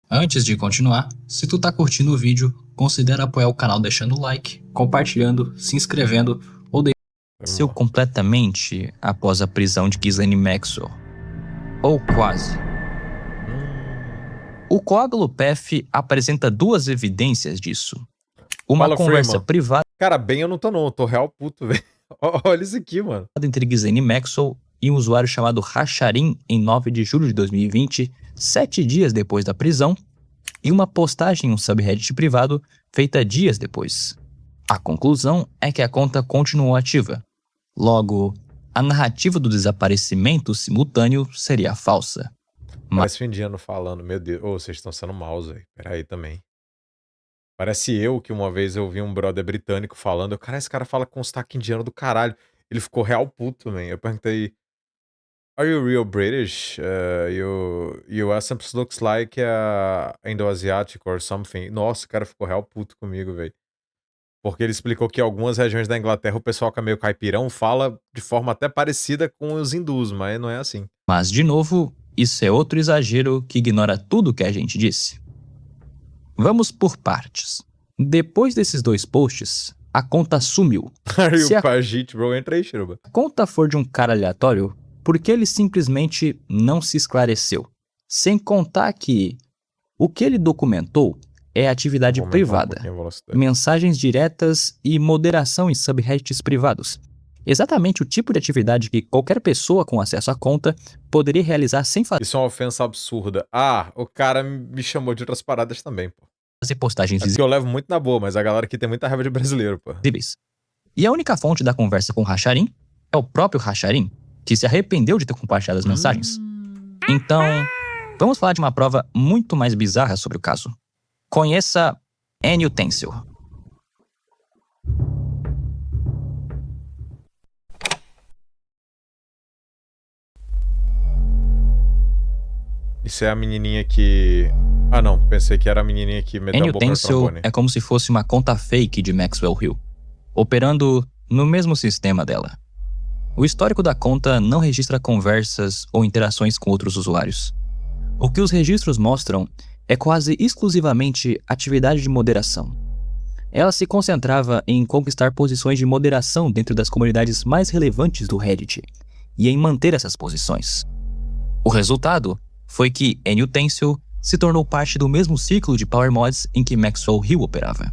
Antes de continuar, se tu tá curtindo o vídeo, considera apoiar o canal deixando o like, compartilhando, se inscrevendo ou deixando completamente após a prisão de Ghislaine Maxwell. Ou quase. O coágulo PEF apresenta 2 evidências disso. Uma Fala, conversa Freeman. privada Cara, bem eu não tô não, eu tô real puto, velho. Olha isso aqui, mano. entre Ghislaine Maxwell e um usuário chamado Racharim em 9 de julho de 2020, 7 dias depois da prisão, e uma postagem em um subreddit privado feita dias depois. A conclusão é que a conta continuou ativa. Logo, a narrativa do desaparecimento simultâneo seria falsa. Parece um indiano falando, meu Deus. Ô, vocês estão sendo maus, velho. Pera aí também. Parece eu que uma vez eu vi um brother britânico falando. Cara, esse cara fala com sotaque indiano do caralho. Ele ficou real puto, man. Eu perguntei, are you real British? Your accent looks like Indo-Asiatic or something. Nossa, o cara ficou real puto comigo, velho. Porque ele explicou que em algumas regiões da Inglaterra o pessoal que é meio caipirão fala de forma até parecida com os hindus, mas não é assim. Mas, de novo, isso é outro exagero que ignora tudo que a gente disse. Vamos por partes. Depois desses 2 posts, a conta sumiu. Aí Se o Pajit, bro, entra aí, Chiruba. a conta for de um cara aleatório, por que ele simplesmente não se esclareceu? Sem contar que o que ele documentou é atividade Vou aumentar um privada, pouquinho a velocidade. mensagens diretas e moderação em subreddits privados. Exatamente o tipo de atividade que qualquer pessoa com acesso à conta poderia realizar sem Isso é uma ofensa absurda. Ah, o cara me chamou de outras paradas também, pô. fazer postagens É porque eu levo muito na boa, mas a galera aqui tem muita raiva de brasileiro, pô. visíveis. E a única fonte da conversa com o Hacharim é o próprio Hacharim, que se arrependeu de ter compartilhado as mensagens. Então, vamos falar de uma prova muito mais bizarra sobre o caso. Conheça N. Utensil. Isso é a menininha que... Ah, não. Pensei que era a menininha que meteu N. a boca no Utensil trombone. é como se fosse uma conta fake de Maxwell Hill, operando no mesmo sistema dela. O histórico da conta não registra conversas ou interações com outros usuários. O que os registros mostram é quase exclusivamente atividade de moderação. Ela se concentrava em conquistar posições de moderação dentro das comunidades mais relevantes do Reddit e em manter essas posições. O resultado foi que N. Utensil se tornou parte do mesmo ciclo de Power Mods em que Maxwell Hill operava.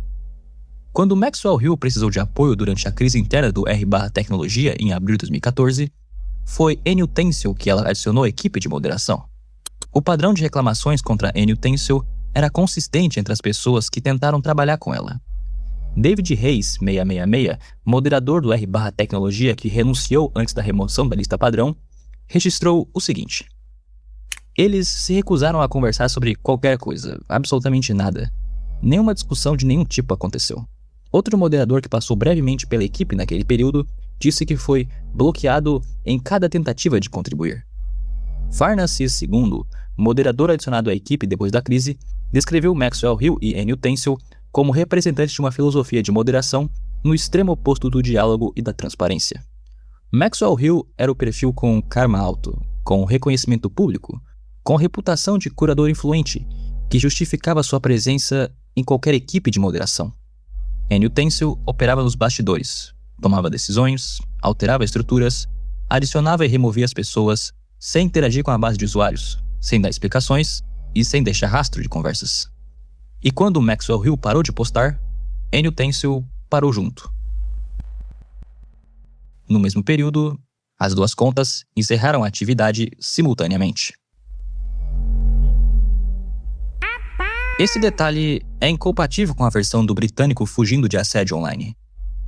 Quando Maxwell Hill precisou de apoio durante a crise interna do R/Tecnologia em abril de 2014, foi N. Utensil que ela adicionou à equipe de moderação. O padrão de reclamações contra N. Utensil era consistente entre as pessoas que tentaram trabalhar com ela. David Reis, 666, moderador do R/Tecnologia que renunciou antes da remoção da lista padrão, registrou o seguinte: eles se recusaram a conversar sobre qualquer coisa, absolutamente nada. Nenhuma discussão de nenhum tipo aconteceu. Outro moderador que passou brevemente pela equipe naquele período disse que foi bloqueado em cada tentativa de contribuir. Farnaces II, moderador adicionado à equipe depois da crise, descreveu Maxwell Hill e N. Utensil como representantes de uma filosofia de moderação no extremo oposto do diálogo e da transparência. Maxwell Hill era o perfil com karma alto, com reconhecimento público, com reputação de curador influente, que justificava sua presença em qualquer equipe de moderação. N. Utensil operava nos bastidores, tomava decisões, alterava estruturas, adicionava e removia as pessoas, sem interagir com a base de usuários, sem dar explicações e sem deixar rastro de conversas. E quando Maxwell Hill parou de postar, N. Utensil parou junto. No mesmo período, as duas contas encerraram a atividade simultaneamente. Esse detalhe é incompatível com a versão do britânico fugindo de assédio online.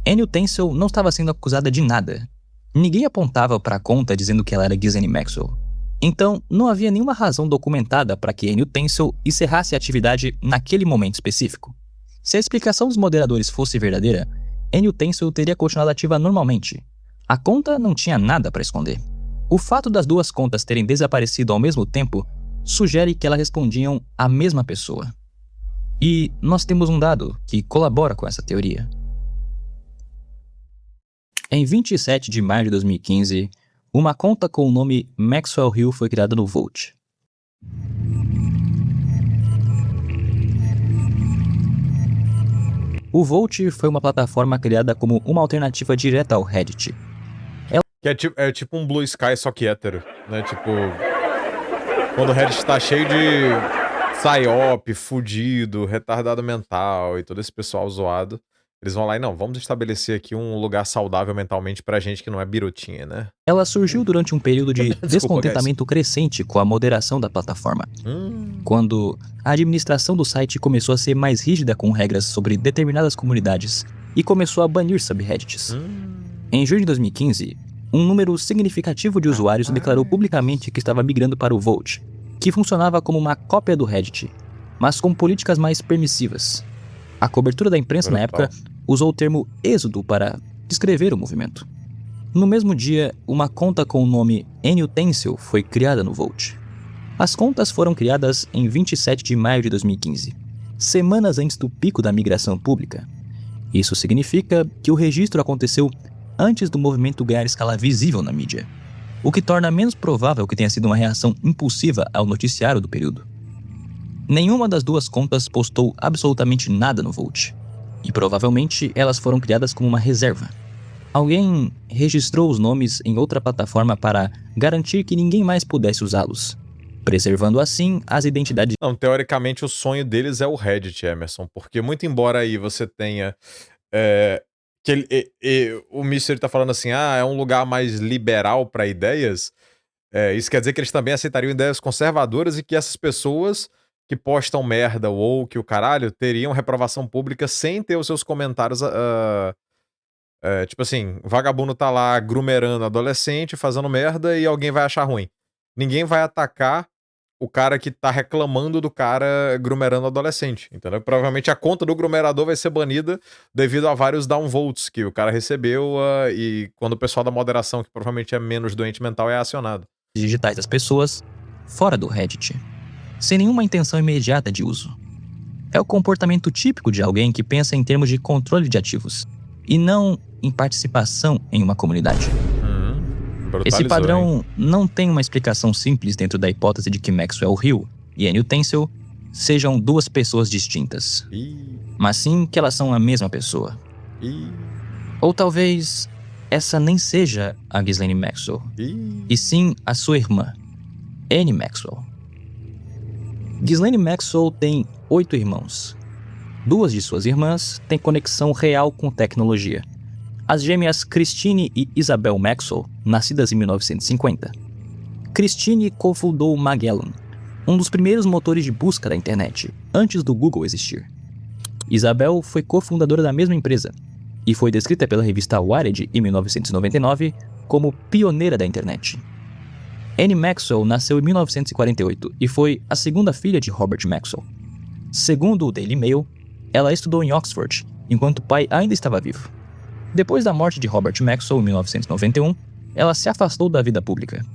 N. Utensil não estava sendo acusada de nada. Ninguém apontava para a conta dizendo que ela era Ghislaine Maxwell. Então, não havia nenhuma razão documentada para que N. Utensil encerrasse a atividade naquele momento específico. Se a explicação dos moderadores fosse verdadeira, N. Utensil teria continuado ativa normalmente. A conta não tinha nada para esconder. O fato das duas contas terem desaparecido ao mesmo tempo sugere que elas respondiam à mesma pessoa. E nós temos um dado que colabora com essa teoria. Em 27 de maio de 2015, uma conta com o nome Maxwell Hill foi criada no Volt. O Volt foi uma plataforma criada como uma alternativa direta ao Reddit. Que é tipo um Blue Sky, só que hétero, né? Tipo, quando o Reddit tá cheio de psyop, fudido, retardado mental e todo esse pessoal zoado, eles vão lá e não, vamos estabelecer aqui um lugar saudável mentalmente pra gente que não é birutinha, né? Ela surgiu durante um período de descontentamento crescente com a moderação da plataforma. Quando a administração do site começou a ser mais rígida com regras sobre determinadas comunidades e começou a banir subreddits. Em junho de 2015, um número significativo de usuários declarou publicamente que estava migrando para o Volt, que funcionava como uma cópia do Reddit, mas com políticas mais permissivas. A cobertura da imprensa na época usou o termo êxodo para descrever o movimento. No mesmo dia, uma conta com o nome N. Utensil foi criada no Volt. As contas foram criadas em 27 de maio de 2015, semanas antes do pico da migração pública. Isso significa que o registro aconteceu antes do movimento ganhar escala visível na mídia, o que torna menos provável que tenha sido uma reação impulsiva ao noticiário do período. Nenhuma das duas contas postou absolutamente nada no Volt. e provavelmente elas foram criadas como uma reserva. Alguém registrou os nomes em outra plataforma para garantir que ninguém mais pudesse usá-los, preservando assim as identidades. Não, teoricamente o sonho deles é o Reddit, Emerson, porque muito embora aí você tenha... o Mystery tá falando assim, é um lugar mais liberal para ideias, isso quer dizer que eles também aceitariam ideias conservadoras e que essas pessoas que postam merda ou que o caralho teriam reprovação pública sem ter os seus comentários... tipo assim, vagabundo tá lá grumerando adolescente, fazendo merda e alguém vai achar ruim. Ninguém vai atacar o cara que tá reclamando do cara grumerando adolescente, entendeu? Provavelmente a conta do grumerador vai ser banida devido a vários downvotes que o cara recebeu e quando o pessoal da moderação, que provavelmente é menos doente mental, é acionado. Digitais das pessoas fora do Reddit, sem nenhuma intenção imediata de uso. É o comportamento típico de alguém que pensa em termos de controle de ativos e não em participação em uma comunidade. Esse padrão não tem uma explicação simples dentro da hipótese de que Maxwell Hill e Annie Utensil sejam duas pessoas distintas, mas sim que elas são a mesma pessoa. Ou talvez essa nem seja a Ghislaine Maxwell, e sim a sua irmã, Annie Maxwell. Ghislaine Maxwell tem 8 irmãos. 2 de suas irmãs têm conexão real com tecnologia. As gêmeas Christine e Isabel Maxwell, nascidas em 1950. Christine cofundou Magellan, um dos primeiros motores de busca da internet, antes do Google existir. Isabel foi cofundadora da mesma empresa e foi descrita pela revista Wired em 1999 como pioneira da internet. Annie Maxwell nasceu em 1948 e foi a segunda filha de Robert Maxwell. Segundo o Daily Mail, ela estudou em Oxford, enquanto o pai ainda estava vivo. Depois da morte de Robert Maxwell em 1991, ela se afastou da vida pública.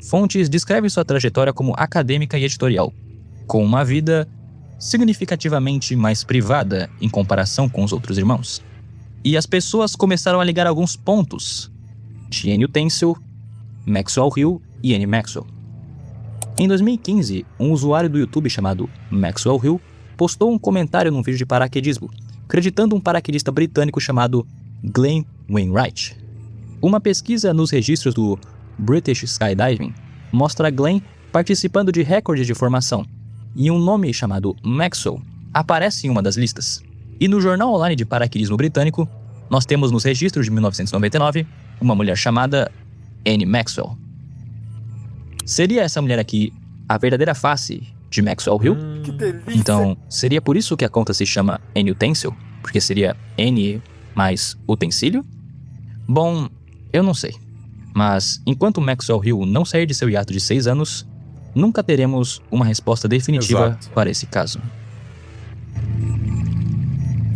Fontes descrevem sua trajetória como acadêmica e editorial, com uma vida significativamente mais privada em comparação com os outros irmãos. E as pessoas começaram a ligar alguns pontos de Annie Utensil, Maxwell Hill e Annie Maxwell. Em 2015, um usuário do YouTube chamado Maxwell Hill postou um comentário num vídeo de paraquedismo, acreditando um paraquedista britânico chamado Glenn Wainwright. Uma pesquisa nos registros do British Skydiving mostra Glenn participando de recordes de formação, e um nome chamado Maxwell aparece em uma das listas. E no jornal online de paraquedismo britânico, nós temos nos registros de 1999 uma mulher chamada Annie Maxwell. Seria essa mulher aqui a verdadeira face de Maxwell Hill? Que delícia! Então, seria por isso que a conta se chama Annie Utensil? Porque seria Annie mais utensílio? Bom, eu não sei. Mas enquanto Maxwell Hill não sair de seu hiato de 6 anos, nunca teremos uma resposta definitiva para esse caso.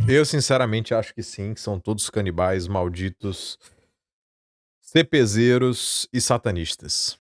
Eu sinceramente acho que sim, que são todos canibais, malditos, CPzeiros e satanistas.